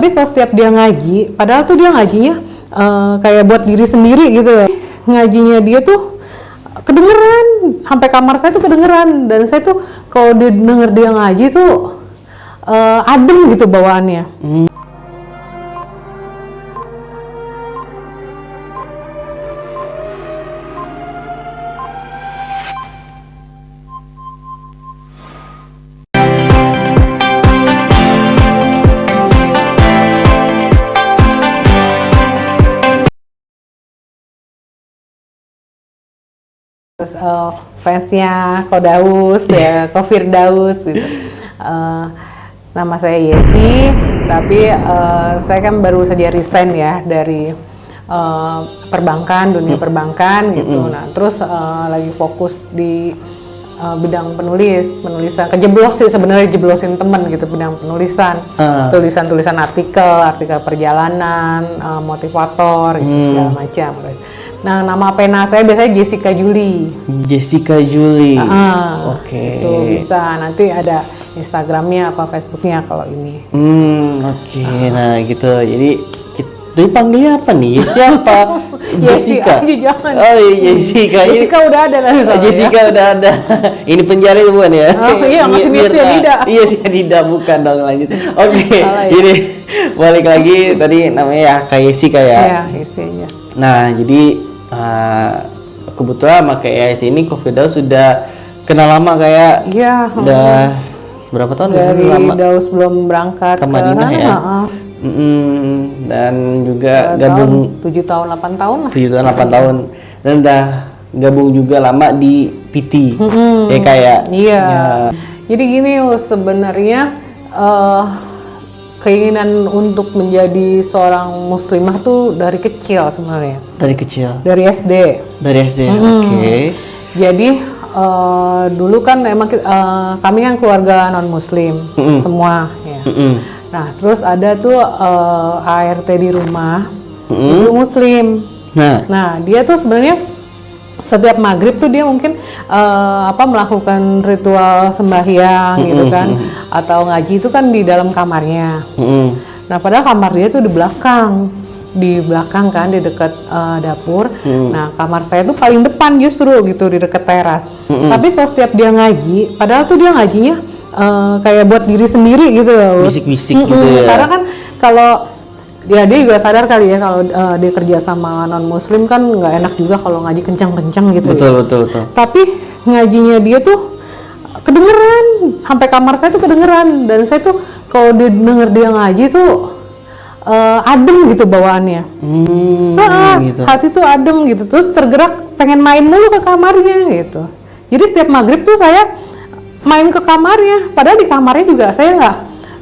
Tapi kalau setiap dia ngaji, padahal tuh dia ngajinya kayak buat diri sendiri gitu. Ngajinya dia tuh kedengeran, sampai kamar saya tuh kedengeran. Dan saya tuh kalau denger dia ngaji tuh adem gitu bawaannya. Terus fansnya Kodaus ya, Kofirdaus gitu. Nama saya Yesi, tapi saya kan baru saja resign ya dari perbankan, dunia perbankan gitu. Nah, terus lagi fokus di bidang penulisan, kejeblos sih sebenarnya, jeblosin temen gitu, bidang penulisan, tulisan artikel perjalanan, motivator gitu, segala macam. Nah, nama pena saya biasanya Jessica Julie. Jessica Julie. Oke. Itu bisa, nanti ada Instagramnya apa Facebooknya kalau ini. Oke. Nah gitu. Jadi panggilnya apa nih? Siapa? Jessica. Jangan. Oh iya, Jessica. Jessica udah ada lah. Jessica udah ada. Ini penjara itu bukan ya? Oh iya, masih Mirta Dida. Iya sih Dida, bukan dong, lanjut. Oke. Jadi balik lagi tadi namanya ya Kak Jessica ya. Iya, Jessica. Nah jadi kebetulan sama kayak ini Kofirdaus sudah kenal lama kayak. Iya. Udah berapa tahun? Dari lama. Daus belum berangkat ke Madinah ya. Dan juga gabung 7 tahun 8 tahun lah. 7 tahun 8 tahun dan udah gabung juga lama di PT. Ya kayak. Iya. Ya. Jadi gini sebenarnya keinginan untuk menjadi seorang muslimah tuh dari kecil sebenarnya. Dari kecil. Dari SD. Dari SD. Oke. Jadi dulu kan emang kami kan keluarga non muslim semua ya. Nah, terus ada tuh ART di rumah itu muslim. Nah, dia tuh sebenarnya setiap maghrib tuh dia mungkin melakukan ritual sembahyang gitu kan, atau ngaji itu kan di dalam kamarnya. Nah, padahal kamar dia tuh di belakang kan, di dekat dapur. Nah, kamar saya tuh paling depan justru gitu, di dekat teras. Tapi kalau setiap dia ngaji, padahal tuh dia ngajinya kayak buat diri sendiri gitu. Bisik-bisik gitu ya. Karena kan kalau dia juga sadar kali ya kalau dia kerja sama non muslim kan nggak enak juga kalau ngaji kencang-kencang gitu. Betul. Tapi ngajinya dia tuh kedengeran, sampai kamar saya tuh kedengeran. Dan saya tuh kalau denger dia ngaji tuh adem gitu bawaannya. Gitu. Hati tuh adem gitu, terus tergerak pengen main mulu ke kamarnya gitu. Jadi setiap maghrib tuh saya main ke kamarnya, padahal di kamarnya juga saya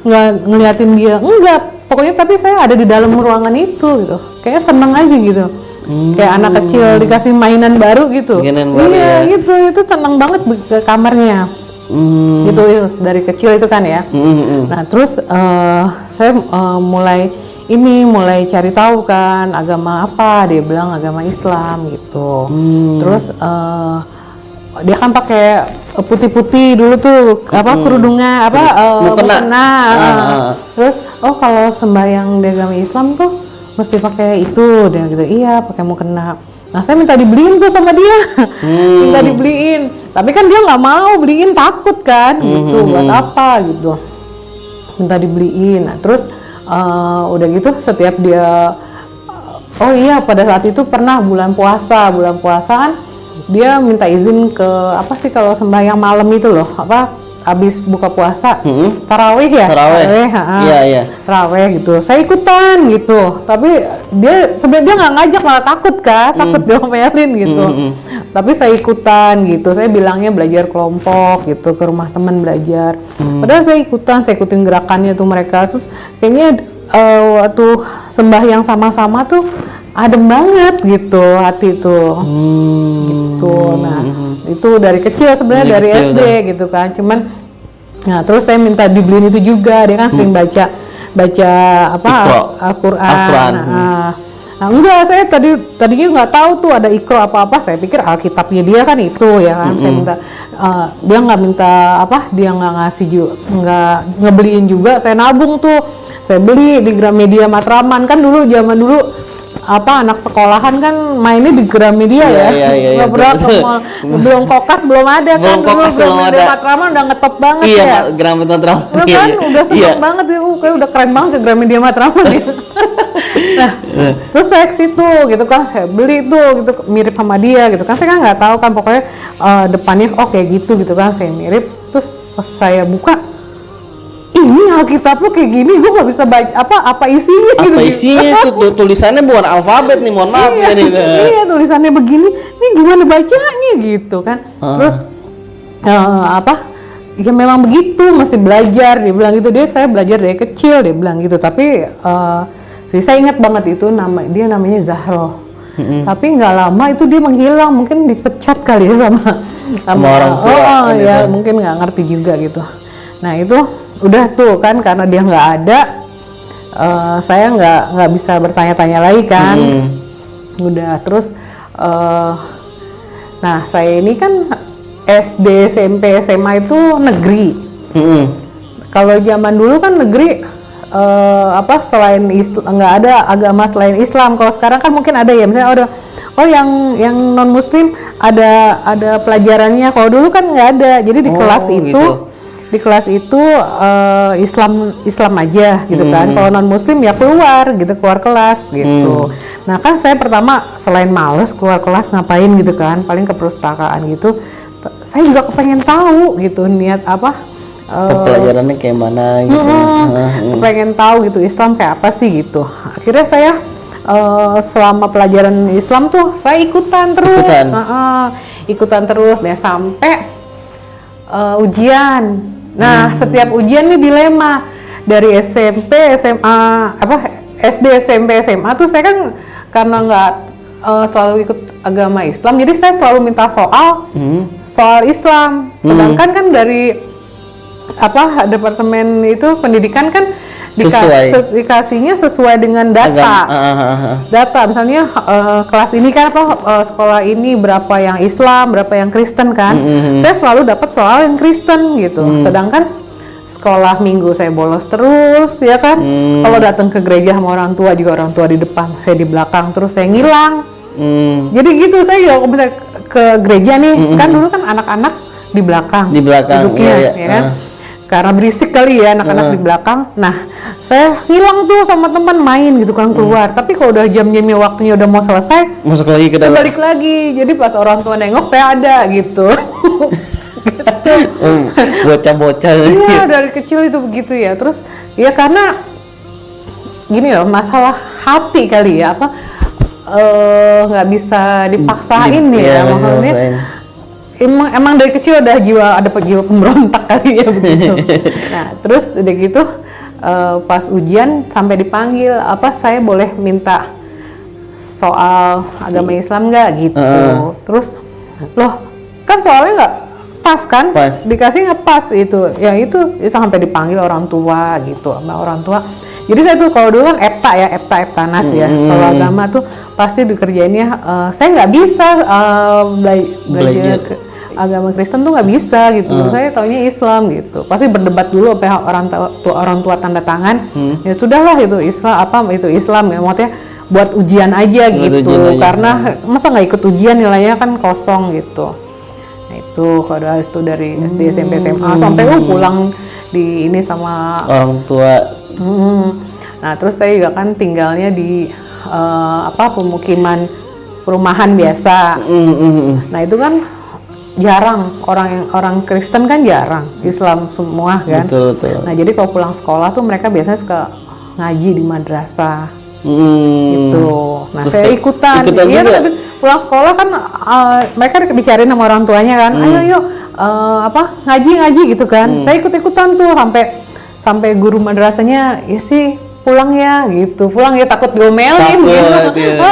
nggak ngeliatin dia, enggak. Pokoknya tapi saya ada di dalam ruangan itu gitu, kayak seneng aja gitu, kayak anak kecil dikasih mainan baru gitu. Iya ya. Gitu, itu seneng banget ke kamarnya. Gitu ya, dari kecil itu kan ya. Nah terus saya mulai cari tahu kan agama apa, dia bilang agama Islam gitu. Terus dia kan pakai putih-putih dulu tuh kerudungnya mukena. Terus kalau sembahyang di agama Islam tuh mesti pakai itu, dia gitu. Iya, pakai mukena. Nah, saya minta dibeliin tuh sama dia. Minta dibeliin. Tapi kan dia nggak mau beliin, takut kan gitu. Buat apa gitu. Minta dibeliin. Nah, terus udah gitu setiap dia pada saat itu pernah bulan puasa kan dia minta izin ke kalau sembahyang malam itu loh, habis buka puasa, tarawih ya? Tarawih gitu. Saya ikutan gitu. Tapi dia sebenarnya nggak ngajak, malah takut diomelin gitu. Tapi saya ikutan gitu. Saya bilangnya belajar kelompok gitu, ke rumah teman belajar. Padahal saya ikutin gerakannya tuh mereka. Terus kayaknya waktu sembahyang sama-sama tuh adem banget gitu hati tuh. Gitu. Nah, itu dari kecil sebenarnya, dari SD gitu kan. Cuman terus saya minta dibeliin itu juga. Dia kan sering baca Al-Qur'an. Nah, enggak, saya tadinya nggak tahu tuh ada Iqro apa-apa. Saya pikir Alkitabnya dia kan itu ya kan. Saya minta dia nggak ngasih juga, nggak ngebeliin juga. Saya nabung tuh. saya beli di Gramedia Matraman. Kan dulu zaman dulu anak sekolahan kan mainnya di Gramedia ya. Iya, Nggak pernah ke mall. Belum Kokas belum ada kan. Belum Kokas dulu belum Gramedia ada. Matraman udah ngetop banget Iya, ya. Gramedia Matraman. Lu kan udah seneng banget ya, kayak udah keren banget ke Gramedia Matraman ya. Nah, terus saya ke situ gitu kan, saya beli tuh gitu mirip sama dia gitu kan, saya kan nggak tahu kan pokoknya depannya kayak gitu kan, saya mirip. Terus pas saya buka, ini Alkitab lu kayak gini, gue nggak bisa baca apa isinya gitu. Apa isinya tuh tulisannya bukan alfabet nih, mohon maaf ya nih. Iya, tulisannya begini, ini gimana bacanya gitu kan. Terus ya memang begitu, mesti belajar, dia bilang gitu. Saya belajar dari kecil, dia bilang gitu. Tapi saya ingat banget itu dia namanya Zahro. Tapi nggak lama itu dia menghilang, mungkin dipecat kali ya sama orang tua. Ya mungkin nggak ngerti juga gitu. Nah itu udah tuh kan, karena dia nggak ada, saya nggak bisa bertanya-tanya lagi kan. Udah terus nah saya ini kan SD, SMP, SMA itu negeri. Kalau zaman dulu kan negeri selain nggak ada agama selain Islam. Kalau sekarang kan mungkin ada ya, misalnya yang non Muslim ada pelajarannya. Kalau dulu kan nggak ada, jadi di kelas itu gitu. Di kelas itu Islam aja gitu kan. Kalau non Muslim ya keluar kelas gitu. Nah kan saya pertama selain males keluar kelas ngapain gitu kan, paling ke perpustakaan gitu. Saya juga kepengen tahu gitu niat pelajarannya kayak mana gitu. Pengen tahu gitu Islam kayak apa sih gitu. Akhirnya saya selama pelajaran Islam tuh saya ikutan terus. Ikutan terus deh sampai ujian. Nah, setiap ujian nih dilema. Dari SMP, SMA, SD, SMP, SMA tuh saya kan karena nggak selalu ikut agama Islam, jadi saya selalu minta soal Islam. Sedangkan kan dari departemen itu pendidikan kan dikasihnya sesuai dengan data. Data misalnya kelas ini kan sekolah ini berapa yang Islam, berapa yang Kristen kan. Saya selalu dapat soal yang Kristen gitu. Sedangkan sekolah minggu saya bolos terus ya kan. Kalau datang ke gereja sama orang tua juga orang tua di depan, saya di belakang, terus saya ngilang. Jadi gitu, saya kalau misalnya ke gereja nih, kan dulu kan anak-anak di belakang duduknya, ya kan? Karena berisik kali ya anak-anak di belakang. Nah, saya hilang tuh sama teman main gitu kan keluar. Tapi kalau udah jam-jamnya waktunya udah mau selesai, masuk lagi ke dalam. Balik lagi. Jadi pas orang tua nengok saya ada gitu. Bocah-bocah. Iya, dari kecil itu begitu ya. Terus ya karena gini loh, masalah hati kali ya, nggak bisa dipaksain ya maksudnya. Emang dari kecil ada jiwa pemberontak kali ya begitu. Nah terus udah gitu pas ujian sampai dipanggil saya boleh minta soal agama Islam nggak gitu. Terus loh kan soalnya nggak pas kan, dikasih nggak pas itu sampai dipanggil orang tua gitu sama orang tua. Jadi saya tuh kalau dulu kan Eptanas ya. Kalau agama tuh pasti dikerjainnya. Saya nggak bisa belajar agama Kristen tuh nggak bisa gitu. Saya taunya Islam gitu. Pasti berdebat dulu sampai orang tua tanda tangan. Ya sudahlah itu Islam itu Islam ya, maksudnya buat ujian aja gitu. Karena masa nggak ikut ujian nilainya kan kosong gitu. Nah itu kalau itu dari SD SMP SMA sampai pulang di ini sama orang tua. Nah terus saya juga kan tinggalnya di pemukiman perumahan biasa. Nah itu kan jarang orang Kristen kan jarang, Islam semua kan. Betul. Nah jadi kalau pulang sekolah tuh mereka biasanya suka ngaji di madrasah gitu. Nah terus saya ikutan iya kan, pulang sekolah kan mereka dicariin sama orang tuanya kan, ayo ngaji gitu kan. Saya ikut-ikutan tuh sampai guru madrasahnya pulang ya takut diomelin gitu.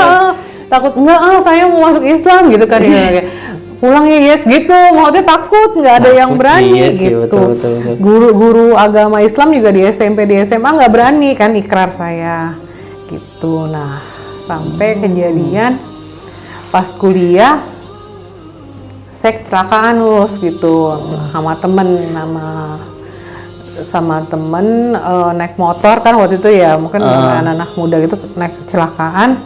Takut enggak saya mau masuk Islam gitu kan. Pulang ya gitu, maksudnya takut nggak ada yang berani gitu. Betul. Guru agama Islam juga di SMP di SMA nggak berani kan ikrar saya gitu. Nah sampai kejadian pas kuliah saya kecelakaan gitu sama temen, sama temen naik motor kan waktu itu ya, mungkin anak-anak muda gitu naik kecelakaan.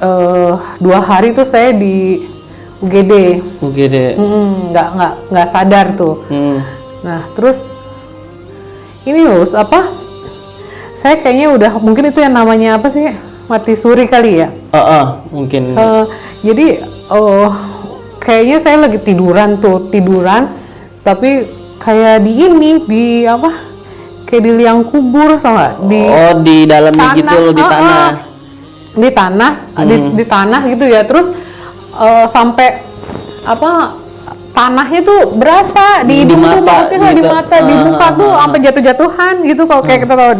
2 hari tuh saya di UGD. Nggak sadar tuh. Nah terus ini loh saya kayaknya udah, mungkin itu yang namanya apa sih, mati suri kali ya. Mungkin. Jadi kayaknya saya lagi tiduran tapi kayak di kayak di liang kubur, sama di dalamnya tanah, gitu loh, di tanah. Di tanah gitu ya. Terus sampai tanahnya tuh berasa di mata, di mata, di muka tuh sampai jatuh-jatuhan gitu. Kalau kayak kita tahu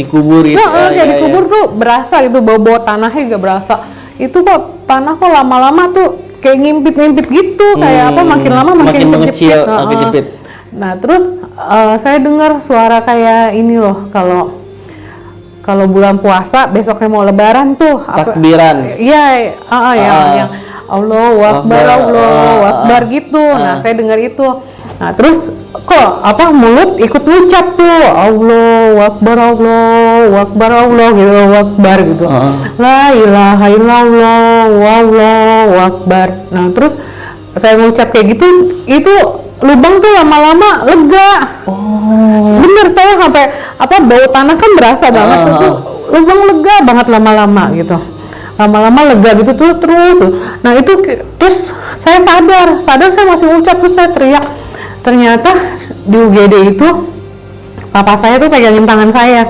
dikubur gitu. Kayak dikubur tuh berasa gitu, bau tanahnya juga berasa. Itu kok tanah kok lama-lama tuh kayak ngimpit gitu, kayak makin lama makin mengecil, makin jepit. Nah terus saya dengar suara kayak ini loh, kalau bulan puasa besoknya mau lebaran tuh takbiran. Iya, yang Allahu Akbar gitu. Nah saya dengar itu. Nah terus kok mulut ikut ngucap tuh Allahu Akbar gitu. La ilaha illallah wallahu akbar. Nah terus saya ngucap kayak gitu, itu lubang tuh lama-lama lega. Bener, saya sampai bau tanah kan berasa banget tuh, lubang lega banget lama-lama gitu. Lama-lama lega gitu terus tuh. Nah itu terus saya sadar saya masih ngucap, terus saya teriak. Ternyata di UGD itu papa saya tuh pegangin tangan saya.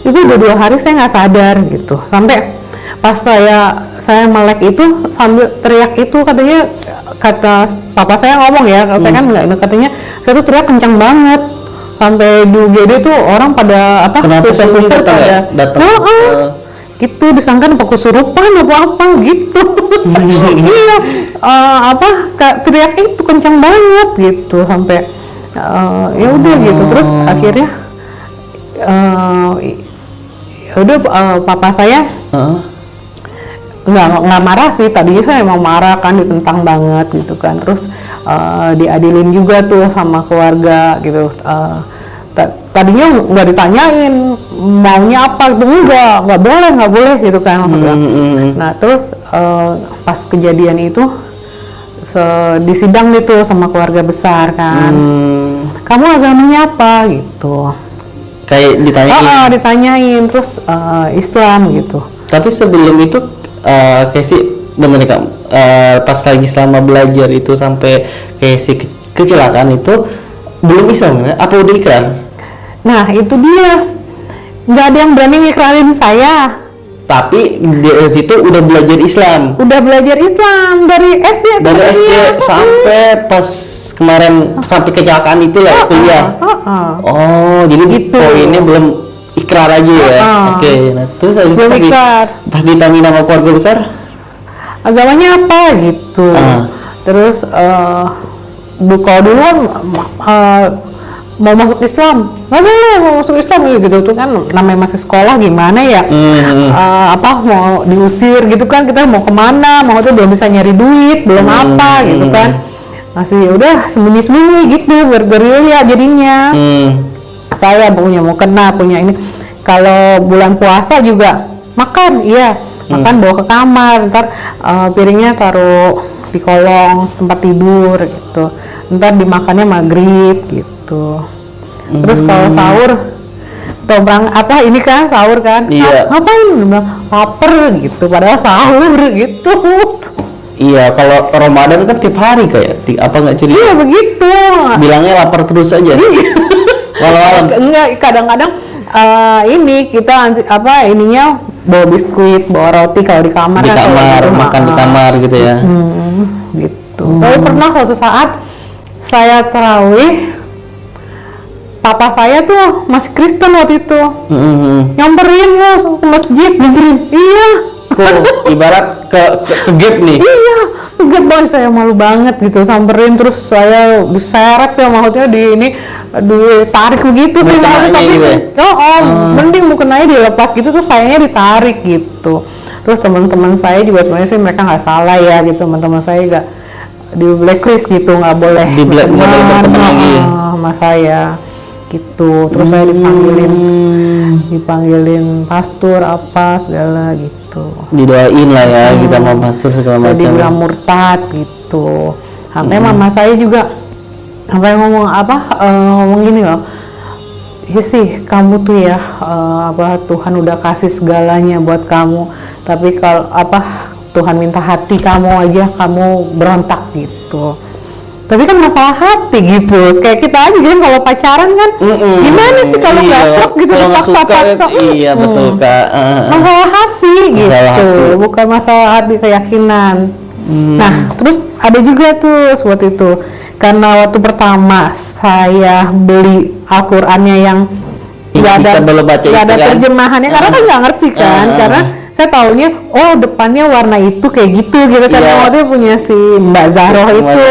Itu udah 2 hari saya nggak sadar gitu. Sampai pas saya melek itu sambil teriak itu, kata papa saya ngomong ya, saya kan nggak, katanya saya tuh teriak kencang banget. Sampai di UGD tuh orang pada suster pada datang. Gitu, disangka kesurupan apa gitu. Iya, teriak itu kencang banget gitu, sampai ya udah gitu. Terus akhirnya papa saya nggak marah sih, tadinya kan emang marah kan, ditentang banget gitu kan. Terus diadilin juga tuh sama keluarga gitu. Tadinya nggak ditanyain maunya apa gitu, nggak boleh gitu kan. Nah terus pas kejadian itu di sidang gitu sama keluarga besar kan, kamu agamanya apa gitu, kayak ditanyain terus Islam gitu. Tapi sebelum itu kayak sih bener nih kamu, pas lagi selama belajar itu sampai kayak si kecelakaan itu belum Islam apa udah ikrar? Nah itu dia, nggak ada yang berani ngikrarin saya. Tapi di situ udah belajar Islam. Udah belajar Islam dari SD. Dari SD sampai pas kemarin sampai kecelakaan itu ya kuliah. Oh jadi gitu. Poinnya belum ikrar aja ya. Oke. Nah terus habis itu pas ditanya sama keluarga besar, agamanya apa gitu. Terus kalau dulu kan mau masuk Islam, nggak boleh mau masuk Islam gitu tuh kan, namanya masih sekolah gimana ya, mau diusir gitu kan, kita mau kemana, mau tuh belum bisa nyari duit, belum apa gitu kan, masih udah sembunyi gitu bergerilya jadinya. Saya mau kena punya ini, kalau bulan puasa juga makan makan bawa ke kamar, ntar piringnya taruh di kolong tempat tidur gitu, ntar dimakannya maghrib gitu. Terus kalau sahur ini kan sahur kan, ngapain, lapar gitu, padahal sahur gitu. Iya, kalau Ramadan kan tiap hari kayak apa nggak curi? Iya begitu. Bilangnya lapar terus aja. Walau enggak, kadang-kadang ini kita ininya bawa biskuit, bawa roti kalau di kamar. Di kamar, makan di kamar gitu ya. Gitu. Tapi pernah suatu saat saya tarawih, papa saya tuh masih Kristen waktu itu, nyamperin ke masjid, iya. Ibarat ke gap nih. Iya, ke gap banget, saya malu banget gitu, samperin terus saya diseret ya, maksudnya ditarik begitu sih, tapi mending mukenanya dilepas gitu, terus sayanya ditarik gitu. Terus teman-teman saya juga sebenarnya sih mereka nggak salah ya gitu, teman-teman saya nggak di blacklist gitu, nggak boleh berteman lagi sama saya. gitu. Terus saya dipanggilin pastor apa segala gitu. Didoain lah ya kita mau pastor segala Saya macam. dibilang murtad gitu. Sampai mama saya juga sampai ngomong ngomong gini loh. Ya sih kamu tuh ya Tuhan udah kasih segalanya buat kamu, tapi kalau Tuhan minta hati kamu aja kamu berontak gitu. Tapi kan masalah hati gitu, kayak kita aja kan kalau pacaran kan gimana sih kalau nggak sok gitu dipaksa-paksa. Iya betul Kak. Masalah hati gitu, bukan masalah hati keyakinan. Nah terus ada juga tuh waktu itu, karena waktu pertama saya beli Al-Qur'annya yang nggak ada terjemahannya, karena kan nggak ngerti kan, karena saya taunya depannya warna itu kayak gitu karena waktu itu punya si Mbak Zahroh itu.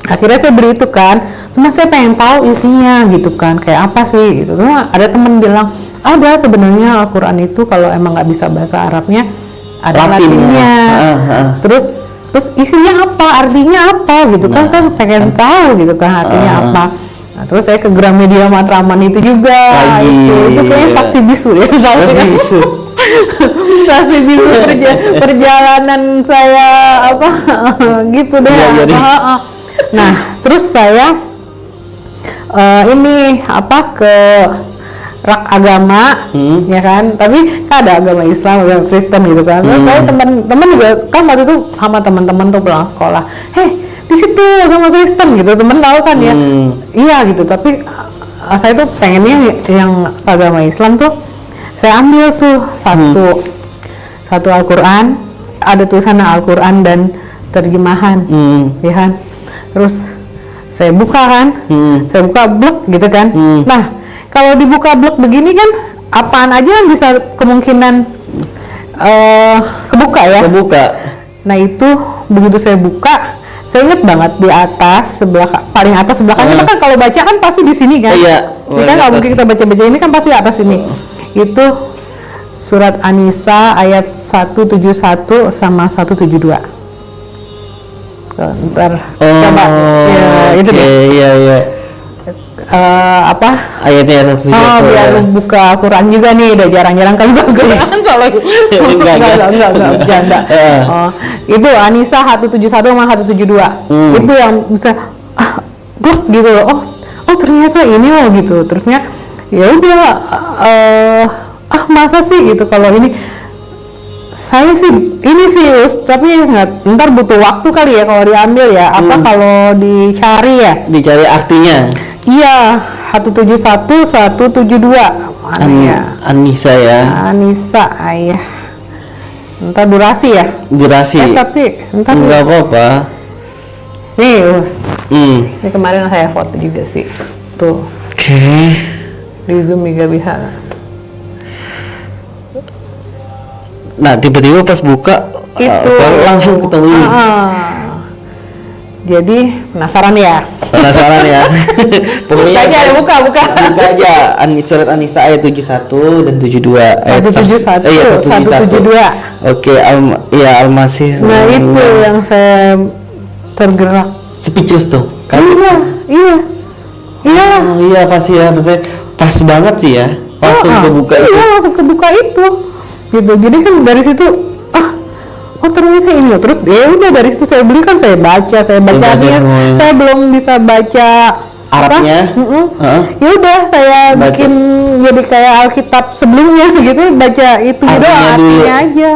Akhirnya saya beli itu kan, cuma saya pengen tahu isinya gitu kan, kayak apa sih gitu. Cuma ada temen bilang ada sebenarnya Al-Qur'an itu kalau emang nggak bisa bahasa Arabnya ada Latinnya. Terus isinya apa, artinya apa gitu kan, saya pengen tahu gitu kan artinya apa. Nah, terus saya ke Gramedia Matraman itu juga, itu kayaknya saksi bisu ya. Saksi bisu perjalanan saya gitu deh. Nah terus saya ke rak agama ya kan, tapi kan ada agama Islam, agama Kristen gitu kan. Tapi teman-teman juga kan waktu itu sama teman-teman tuh pulang sekolah, di situ agama Kristen gitu, temen tahu kan ya. Iya gitu, tapi saya tuh pengennya yang agama Islam tuh saya ambil tuh satu Al-Qur'an, ada tulisan Al-Qur'an dan terjemahan ya kan. Terus saya buka kan, saya buka blek gitu kan. Nah kalau dibuka blok begini kan apaan aja yang bisa kemungkinan kebuka ya. Nah itu begitu saya buka, saya ingat banget di atas paling atas sebelah kanan kan, kalau baca kan pasti di sini kan. Kita nggak mungkin kita baca ini kan pasti di atas ini. Itu surat An-Nisa ayat 171 sama 172. Ntar coba ya itu deh. Iya. Ayatnya 171. Biar lu buka Quran juga nih, udah jarang-jarang kan Quran kalau enggak bercanda. Itu An-Nisa 171 sama 172. Itu yang bisa blok gitu loh. Oh ternyata ini loh gitu. Terusnya ya udah masa sih gitu kalau ini. Saya sih ini sih tapi ntar butuh waktu kali ya kalau diambil ya. Kalau dicari ya? Dicari artinya. Iya, 171, 172. An-Nisa ya. An-Nisa, ayah. Ntar durasi ya? Tapi ntar enggak apa-apa. Nih, ini kemarin saya foto juga sih. Tuh. Di Zoom juga bisa. Nah, tiba-tiba pas buka itu langsung ketemu ini. Jadi penasaran ya? Pokoknya buka aja surat An-Nisa ayat 71 dan 72. 172. Oke, Al-Masih. Nah, itu yang saya tergerak. Speechless tuh. Iya. Iya pasti ya, pas banget sih ya. Langsung kebuka itu. Iya, langsung kebuka itu. Gitu. Jadi kan dari situ ternyata ini. Terus ya udah dari situ saya beli kan, saya baca artinya. Saya belum bisa baca Arabnya. Ya udah saya bikin jadi kayak Alkitab sebelumnya gitu, baca itu artinya aja.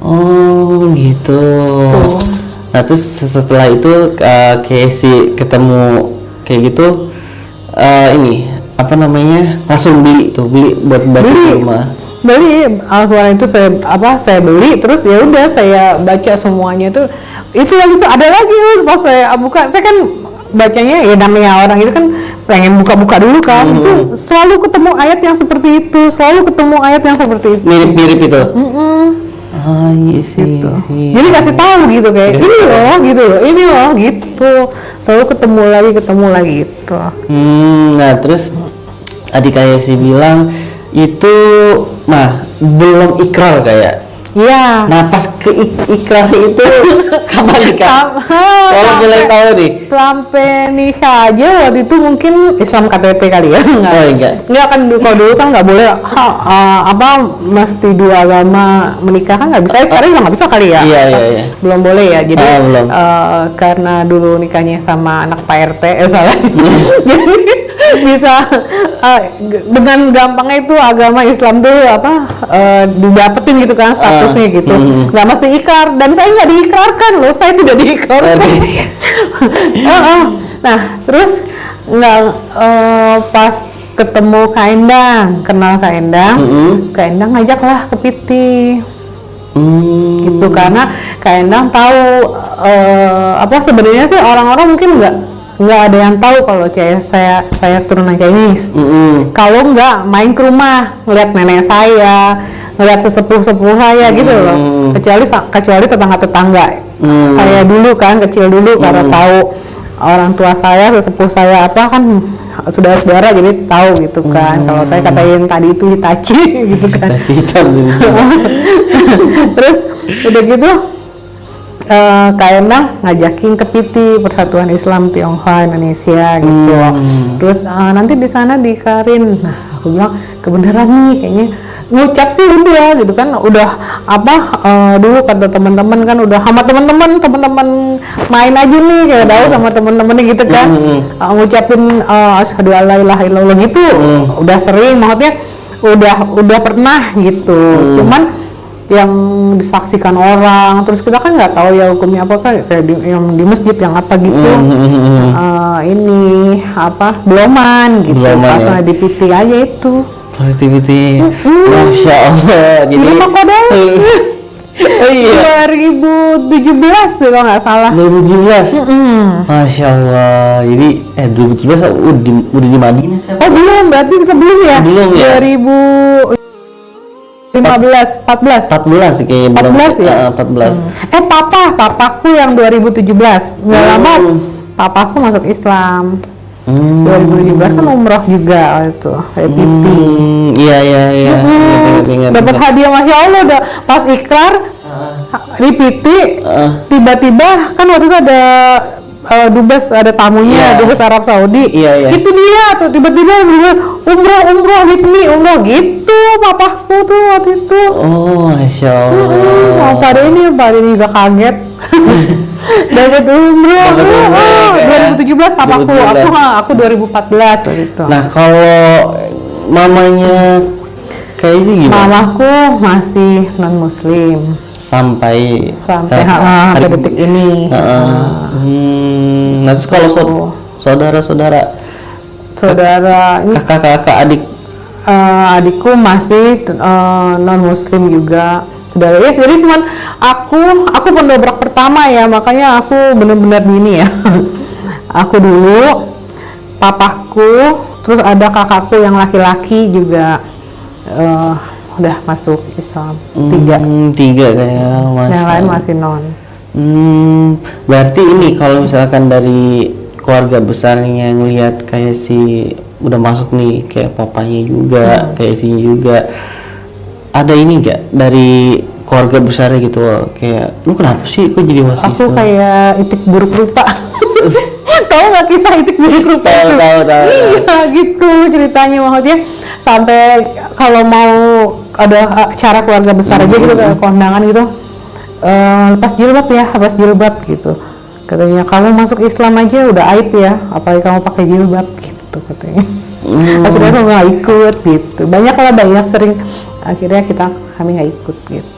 Oh gitu. Tuh. Nah terus setelah itu kayak ketemu kayak gitu, ini langsung beli buat baca di rumah. Beli Al-Qur'an itu saya beli, terus ya udah saya baca semuanya itu lagi ada lagi pas saya buka, saya kan bacanya ya namanya orang itu kan pengen buka-buka dulu kan. Itu selalu ketemu ayat yang seperti itu, mirip itu. Iya sih. Gitu. Jadi kasih tahu gitu kayak ini loh gitu. Selalu ketemu lagi gitu. Nah terus adik kayak bilang itu belum ikrar kayak Iya. Nah pas ke ikrar itu kapan nikah? Kalau boleh tahu nih. Sampai nikah aja waktu itu mungkin Islam KTP kali ya. Enggak kan kalau dulu kan nggak boleh mesti dua agama menikah kan nggak bisa. Sekarang juga nggak bisa kali ya. Iya. Belum boleh ya. Jadi belum. karena dulu nikahnya sama anak Pak RT salah. Jadi bisa dengan gampangnya itu agama Islam tuh didapetin gitu kan statusnya gitu, nggak mesti ikrar, dan saya nggak diikrarkan loh, saya tidak diikrarkan. Nah terus pas ketemu Kak Endang, kenal Kak Endang, Kak Endang ngajaklah ke Piti. Gitu karena Kak Endang tahu sebenarnya sih orang-orang mungkin nggak ada yang tahu kalau saya turunan Chinese. Kalau nggak main ke rumah ngeliat nenek saya, ngeliat sesepuh saya gitu loh. Kecuali tetangga saya dulu kan kecil dulu karena tahu orang tua saya, sesepuh saya kan saudara jadi tahu gitu kan. Kalau saya katain tadi itu Hitachi gitu kan. Terus udah gitu Kak Endang ngajakin ke Piti, Persatuan Islam Tionghoa Indonesia gitu. Terus nanti di sana dikarin. Nah aku bilang kebenaran nih, kayaknya ngucap sih udah gitu kan, udah dulu kata teman-teman kan udah sama teman-teman main aja nih kayak tahu sama teman-temannya gitu kan. Ngucapin asyhadu alla ilaha illallah gitu. Udah sering, maksudnya udah pernah gitu. Cuman yang disaksikan orang, terus kita kan nggak tahu ya hukumnya apa kan, kayak yang di masjid yang apa gitu. Beloman gitu, pas di Piti aja itu. Positivity, Masya Allah. Jadi Oh iya. 2017 tuh kalau nggak salah. 2017. Masya Allah. Jadi 2017 udah di Madinah. Oh belum, berarti sebelum ya? Belum ya. 14 kayaknya. 14 ya? 14. Papaku yang 2017. Nggak lama papaku masuk Islam. 2017 kan umroh juga itu kayak Piti. Iya. Dapat hadiah, Masya Allah, udah pas ikrar di Piti, tiba-tiba kan waktu itu ada dubes, ada tamunya, dubes Arab Saudi. Itu dia tuh tiba-tiba umroh umroh gitu papaku tuh waktu itu. Oh Masya Allah. Pak ini udah kaget. Dapat umroh 2017 papaku, aku 2014 gitu. Nah kalau mamanya kayak sih gimana? Mamaku masih non muslim sampai detik ini. Nah terus kalau saudara kakak adik, adikku masih non muslim juga. Jadi cuman aku pendobrak pertama ya, makanya aku benar-benar gini ya. Aku dulu, papaku, terus ada kakakku yang laki-laki juga udah masuk Islam. Tiga kayak yang lain masih non. Berarti ini kalau misalkan dari keluarga besarnya ngelihat kayak si udah masuk nih, kayak papanya juga, kayak si juga, ada ini nggak dari keluarga besarnya gitu, kayak lu kenapa sih kok jadi masuk Islam? Aku kayak itik buruk rupa. Tahu nggak kisah itik buruk rupa? Tahu. Iya gitu ceritanya, maksudnya sampai kalau mau ada acara keluarga besar aja gitu, kayak kondangan gitu, lepas jilbab gitu. Katanya kamu masuk Islam aja udah aib ya, apalagi kamu pakai jilbab gitu katanya. Akhirnya aku nggak ikut gitu. Banyak sering. Akhirnya kami nggak ikut gitu.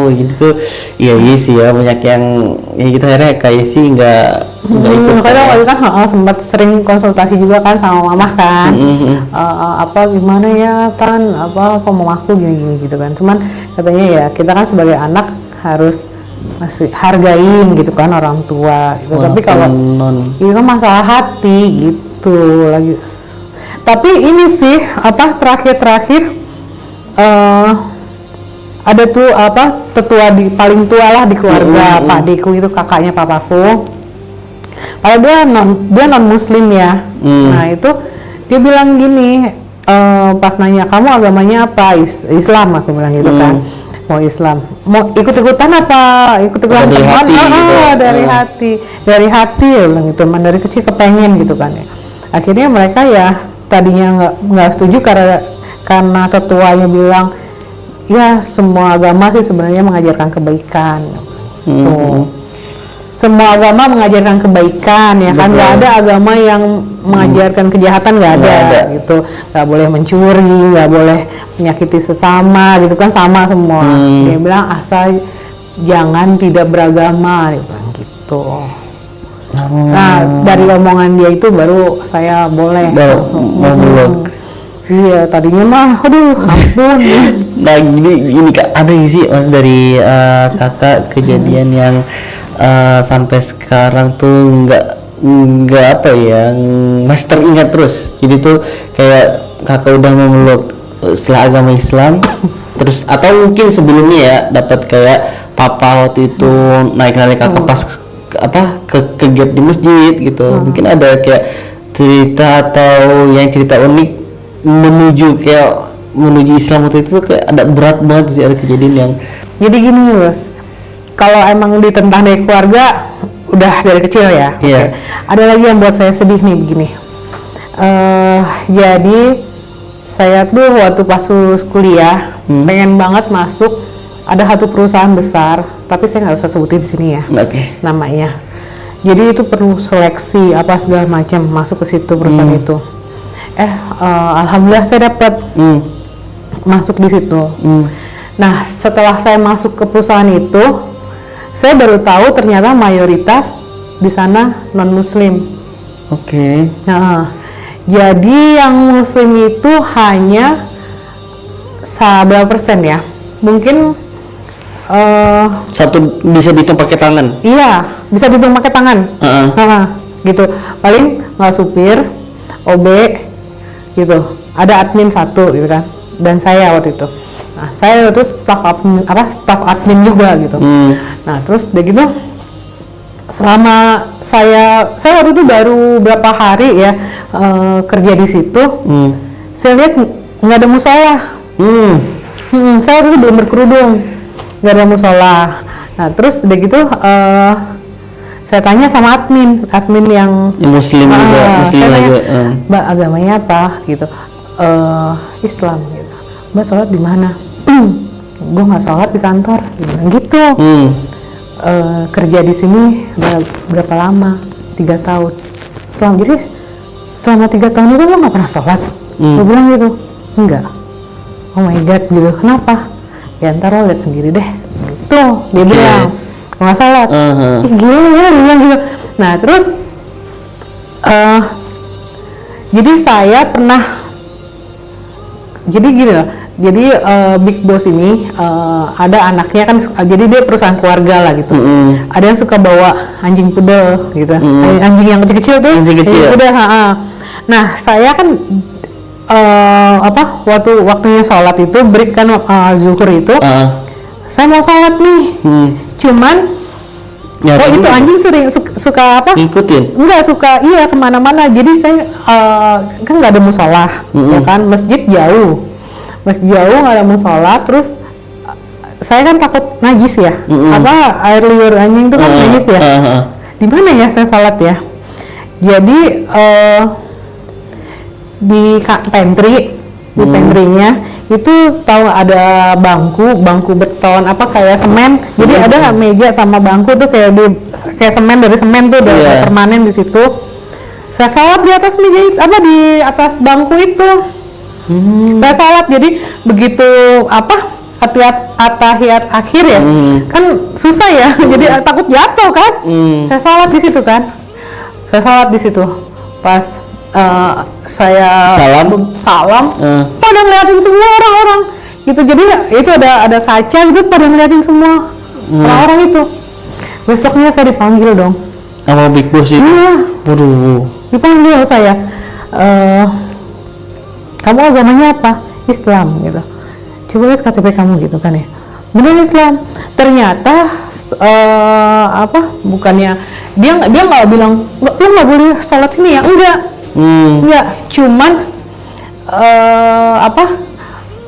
Gitu. Iya sih ya, banyak yang ya kita akhirnya kayak sih nggak ikut. Kadang waktu kan sempat sering konsultasi juga kan sama mamah kan. Gimana ya Tan, kok mamaku gini gitu kan. Cuman katanya ya kita kan sebagai anak harus masih hargain gitu kan orang tua gitu. Tapi kalau itu kan masalah hati gitu lagi. Tapi ini sih terakhir ada tuh tetua paling tua lah di keluarga, Pak Deku itu kakaknya papaku. Padahal dia non muslim ya. Nah itu dia bilang gini, pas nanya kamu agamanya apa, Islam, aku bilang gitu kan. Mau Islam, mau ikut-ikutan apa, ikut-ikutan dari teman, hati, gitu. dari hati ya bilang gitu, dari kecil kepengen gitu kan ya. Akhirnya mereka ya tadinya nggak setuju karena tetuanya bilang ya semua agama sih sebenarnya mengajarkan kebaikan. Tuh. Semua agama mengajarkan kebaikan ya kan, nggak ada agama yang mengajarkan kejahatan, nggak ada gitu. Nggak boleh mencuri, nggak boleh menyakiti sesama gitu kan, sama semua. Dia bilang asal jangan tidak beragama, dia bilang gitu. Nah dari omongan dia itu baru saya boleh memeluk. Iya tadinya mah aduh ampun. Nah gini Kak, ada nggak sih Mas dari kakak kejadian yang sampai sekarang tuh nggak apa ya, masih teringat terus, jadi tuh kayak kakak udah memeluk setelah agama Islam terus, atau mungkin sebelumnya ya dapat kayak papa waktu itu naik kakak pas ke gap di masjid gitu. Mungkin ada kayak cerita atau yang cerita unik menuju Islam waktu itu kayak ada berat banget sih, ada kejadian yang jadi gini Bos, kalau emang ditentang dari keluarga udah dari kecil ya. Yeah. Okay. Ada lagi yang buat saya sedih nih begini. Jadi saya tuh waktu pas lulus kuliah pengen banget masuk ada satu perusahaan besar, tapi saya nggak usah sebutin di sini ya. Namanya. Jadi itu perlu seleksi apa segala macam masuk ke situ perusahaan itu. Alhamdulillah saya dapat masuk di situ. Nah setelah saya masuk ke perusahaan itu, saya baru tahu ternyata mayoritas di sana non Muslim. Nah, jadi yang Muslim itu hanya berapa persen ya? Mungkin satu bisa dihitung pakai tangan. Iya, bisa dihitung pakai tangan. Gitu. Paling nggak supir, OB, gitu. Ada admin satu, gitu kan. Dan saya waktu itu. Nah, saya itu staff admin juga gitu. Nah, terus udah gitu selama saya waktu itu baru berapa hari ya kerja di situ. Saya lihat nggak ada musola. Saya waktu itu belum berkerudung, nggak ada musola. Nah, terus udah gitu saya tanya sama admin yang Muslim juga, Mbak agamanya apa gitu. Islam gitu. Mbak sholat di mana? Gue nggak sholat di kantor, gitu. Kerja di sini berapa lama? 3 tahun. Selama 3 tahun itu lo nggak pernah sholat? Gue bilang gitu, enggak. Oh my god, gitu. Kenapa? Ya ntar lo lihat sendiri deh. Gitu, dia bilang nggak sholat. Gila ya, dia bilang gitu. Nah terus, jadi saya pernah, jadi gini loh. Jadi Big Boss ini ada anaknya kan, jadi dia perusahaan keluarga lah gitu. Ada yang suka bawa anjing pudel gitu, anjing yang kecil-kecil tuh. Udah, Nah saya kan waktunya sholat itu break kan, zuhur itu, saya mau sholat nih, cuman itu anjing sering suka ngikutin? Enggak suka, iya kemana-mana. Jadi saya kan nggak ada musola, ya kan, masjid jauh nggak ada musola. Terus saya kan takut najis ya, air liur anjing itu kan najis ya. Di mana ya saya sholat ya? Jadi di pantry-nya itu tahu ada bangku beton kayak semen. Jadi ada nggak meja sama bangku tuh kayak semen, dari semen tuh udah permanen di situ. Saya sholat di atas meja di atas bangku itu. Saya sholat, jadi begitu atahiyat akhir ya, kan susah ya, jadi takut jatuh kan. Saya sholat di situ kan, pas saya salam, pada ngeliatin semua orang-orang gitu. Jadi itu ada kaca gitu, pada ngeliatin semua orang-orang itu. Besoknya saya dipanggil dong sama Big Boss itu. Waduh, dipanggil saya, kamu agamanya apa? Islam gitu. Coba lihat KTP kamu gitu kan ya. Bener Islam. Ternyata bukannya dia nggak bilang lu nggak boleh sholat sini ya, enggak. Cuman apa,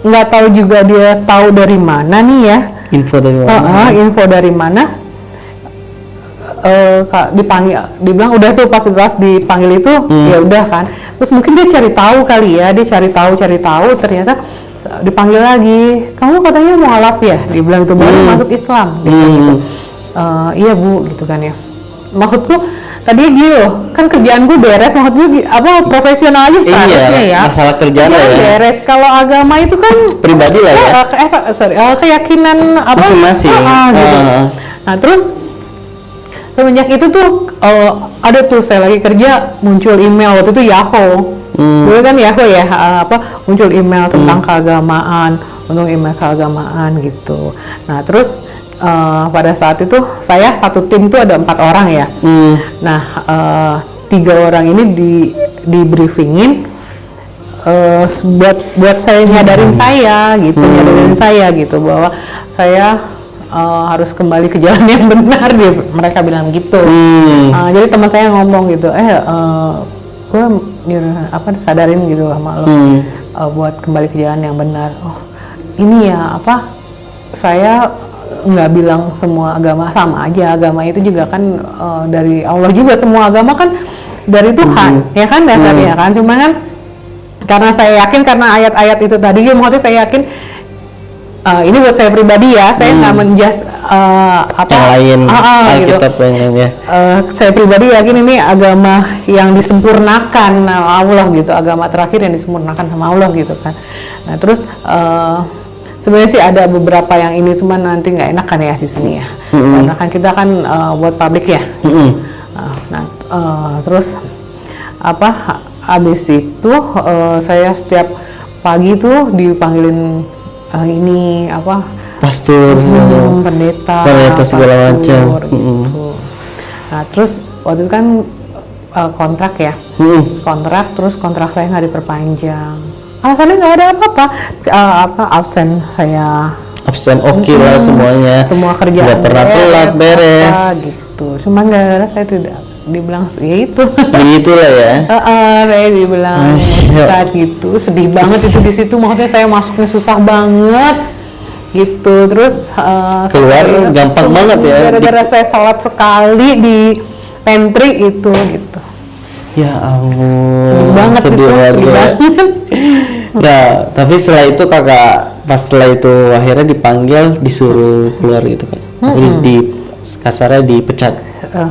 nggak tahu juga dia tahu dari mana nih ya, info dari mana? Info dari mana. Dipanggil, dibilang udah tuh pas dipanggil itu ya udah kan, terus mungkin dia cari tahu kali ya, dia cari tahu ternyata dipanggil lagi, kamu katanya mau halaf ya, dibilang itu baru masuk Islam gitu. Iya Bu gitu kan ya, maksudku tadi gitu loh, kan kerjaan gue beres, maksudnya apa, profesional aja seharusnya ya, masalah kerjaan ya beres. Kalau agama itu kan pribadi lah ya, keyakinan apa masing-masing. Gitu. Nah terus semenjak itu tuh ada tuh saya lagi kerja muncul email, waktu itu Yahoo, dulu kan Yahoo ya, muncul email tentang keagamaan, untuk email keagamaan gitu. Nah terus pada saat itu saya satu tim tuh ada 4 orang ya. Nah 3 orang ini di briefingin buat saya nyadarin saya gitu, bahwa saya harus kembali ke jalan yang benar, mereka bilang gitu. Jadi teman saya ngomong gitu, gue sadarin gitu sama lo, buat kembali ke jalan yang benar. Oh ini ya saya nggak bilang semua agama sama aja, agama itu juga kan dari Allah juga, semua agama kan dari Tuhan ya kan dasarnya kan, cuma kan karena saya yakin, karena ayat-ayat itu tadi, maksudnya saya yakin. Ini buat saya pribadi ya, saya nggak menjas yang lain, Alkitab gitu. Yang ya. Saya pribadi yakin ini agama yang disempurnakan Allah gitu, agama terakhir yang disempurnakan sama Allah gitu kan. Nah terus sebenarnya sih ada beberapa yang ini, cuman nanti nggak enak kan ya di sini ya, karena kan kita kan buat publik ya. Terus abis itu saya setiap pagi tuh dipanggilin ini pastor, pendeta segala macam gitu. Nah terus waktu itu kan kontrak ya, terus kontrak saya nggak diperpanjang, alasannya nggak ada apa-apa, absen lah semuanya, semua kerjaan nggak pernah telat beres gitu, cuma nggak, saya tidak dibilang ya itu begitulah ya. Saya dibilang saat gitu, sedih banget itu di situ, maksudnya saya masuknya susah banget gitu, terus keluar gampang banget ya, gara-gara saya sholat sekali di pantry itu gitu. Ya ampun, sedih banget. Nah tapi setelah itu kakak, pas setelah itu akhirnya dipanggil, disuruh keluar gitu kan, di kasarnya dipecat.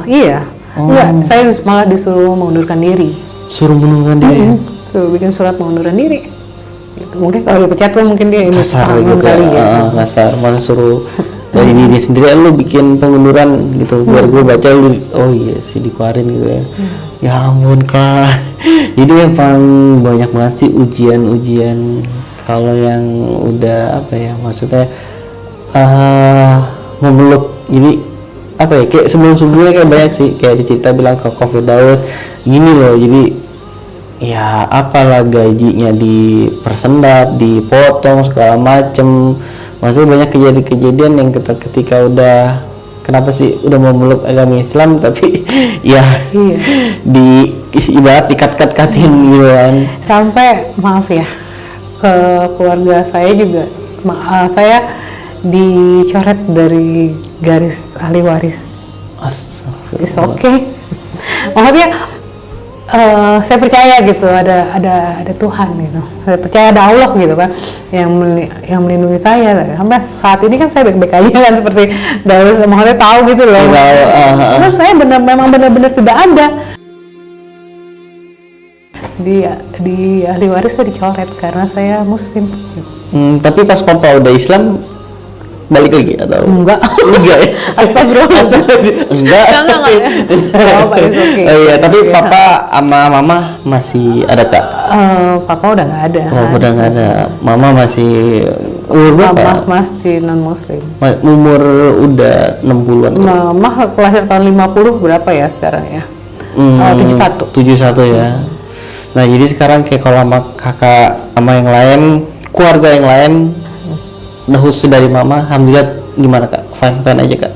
Iya. Enggak, saya malah disuruh mengundurkan diri. Suruh bikin surat mengundurkan diri. Gitu. Mungkin kalau dipecat tuh mungkin dia ini kasar gitu kali ya. Kasar, malah suruh dari diri sendiri, lu bikin pengunduran gitu, biar gue baca lu, oh iya sih dikeluarin gitu ya. Ya ampun Kak. Jadi emang banyak banget sih ujian kalau yang udah maksudnya memeluk ini kayak sebelumnya kayak banyak sih, kayak dicerita bilang ke Firdaus gini loh, jadi ya apalah gajinya dipersendat, dipotong segala macem, maksudnya banyak kejadian-kejadian yang ketika udah kenapa sih udah memeluk agama Islam tapi ya di ibarat dikat-katin gitu kan, sampai maaf ya ke keluarga saya juga, saya dicoret dari garis ahli waris. It's okay. Maksudnya saya percaya gitu ada Tuhan gitu. Saya percaya ada Allah gitu kan yang melindungi saya. Sampai saat ini kan saya baik-baik aja kan, seperti Daus maksudnya tahu gitu loh. Karena saya memang benar-benar tidak ada. Di ahli waris saya dicoret karena saya muslim. Tapi pas papa udah Islam balik lagi atau enggak ya? Astagfirullah. Enggak ya. Oh iya, tapi papa sama mama masih ada Kak? Papa udah nggak ada. Udah nggak ada. Mama masih umur berapa? Mama masih non muslim. Umur udah 60-an. Mama kelahir tahun 50, berapa ya sekarang ya? 71 ya. Nah jadi sekarang kayak kalau sama kakak sama yang lain, keluarga yang lain, nah khusus dari mama, alhamdulillah gimana Kak? Fine aja Kak?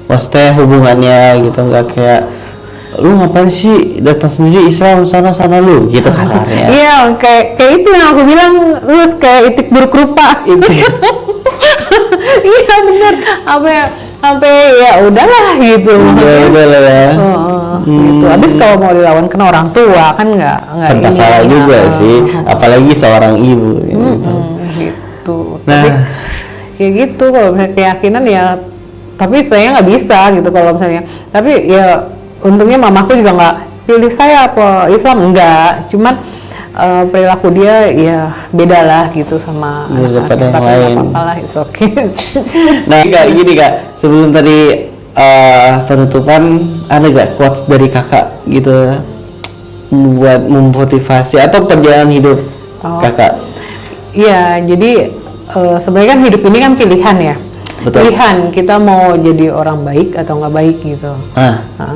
Maksudnya hubungannya gitu, nggak kayak lu ngapain sih datang sendiri Islam sana lu gitu kasarnya. Iya, kayak itu yang aku bilang, terus kayak itik buruk rupa. Iya bener, sampai ya udahlah gitu. Udahlah ya. Gitu. Habis kalau mau dilawan kena orang tua kan nggak serba salah juga sih, apalagi seorang ibu. Gitu. Nah, tapi, kayak gitu kalau misalnya keyakinan ya, tapi saya nggak bisa gitu kalau misalnya. Tapi ya untungnya mamaku juga nggak pilih saya apa Islam, enggak, cuman perilaku dia ya beda lah gitu sama daripada yang lain. Apalah, it's okay. Nah, Kak, gini Kak, sebelum tadi penutupan, ada gak quotes dari kakak gitu buat memotivasi atau perjalanan hidup kakak? Iya, jadi sebenarnya kan hidup ini kan pilihan ya. Betul. Pilihan kita mau jadi orang baik atau nggak baik gitu.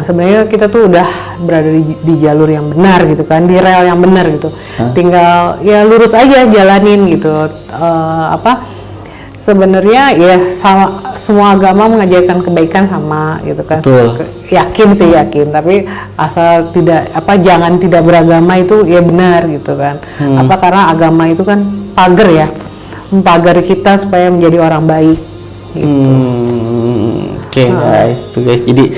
Sebenarnya kita tuh udah berada di jalur yang benar gitu kan, di rel yang benar gitu. Tinggal ya lurus aja jalanin gitu. Sebenarnya ya semua agama mengajarkan kebaikan sama gitu kan. Betul. Yakin, tapi asal jangan tidak beragama itu ya benar gitu kan. Karena agama itu kan pagar ya, mempagari kita supaya menjadi orang baik. Gitu. Oke, guys, tuh guys, jadi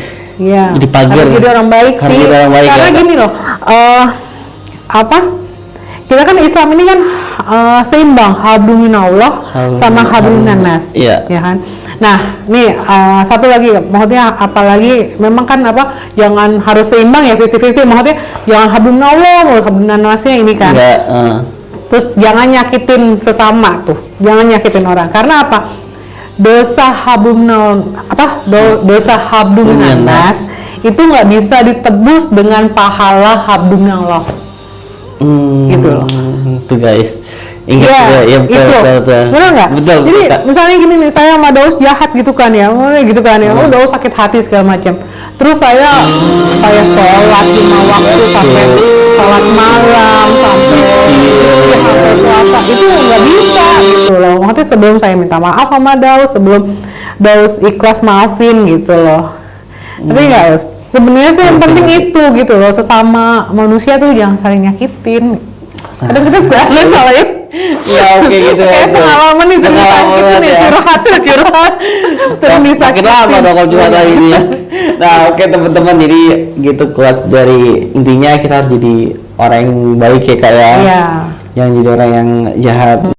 pagar. Harus jadi orang baik sih. Karena gini loh, kita kan Islam ini kan seimbang, hablum minallah sama hablum minan-nas, ya kan. Nah, nih satu lagi, maksudnya apalagi memang kan jangan harus seimbang ya 50-50, maksudnya jangan hablum minallah, hablum minan-nasnya ini kan. Terus jangan nyakitin sesama tuh, jangan nyakitin orang. Karena apa? Dosa hablum minan-nas itu nggak bisa ditebus dengan pahala hablum minallah. Gitu loh. Tuh guys, ingat ya betul, itu. betul. Benar nggak? Betul. Jadi misalnya gini nih, saya sama Daus jahat gitu kan ya, Daus sakit hati segala macam. Terus saya sholat 5 waktu sampai sholat malam sampai puasa, itu nggak bisa gitu loh. Maksudnya sebelum saya minta maaf sama Daus, sebelum Daus ikhlas maafin gitu loh. Tapi nggak, sebenarnya sih yang penting itu gitu loh, sesama manusia tuh jangan saling nyakitin. Kadang kita suka salah ya. Ya oke gitu ya. Kayak pengalaman nih, curhat. Terus makin lama dong kalau curhat ini ya. Nah oke teman-teman, jadi gitu kuat dari intinya kita harus jadi orang yang baik ya Kak ya. Jangan jadi orang yang jahat.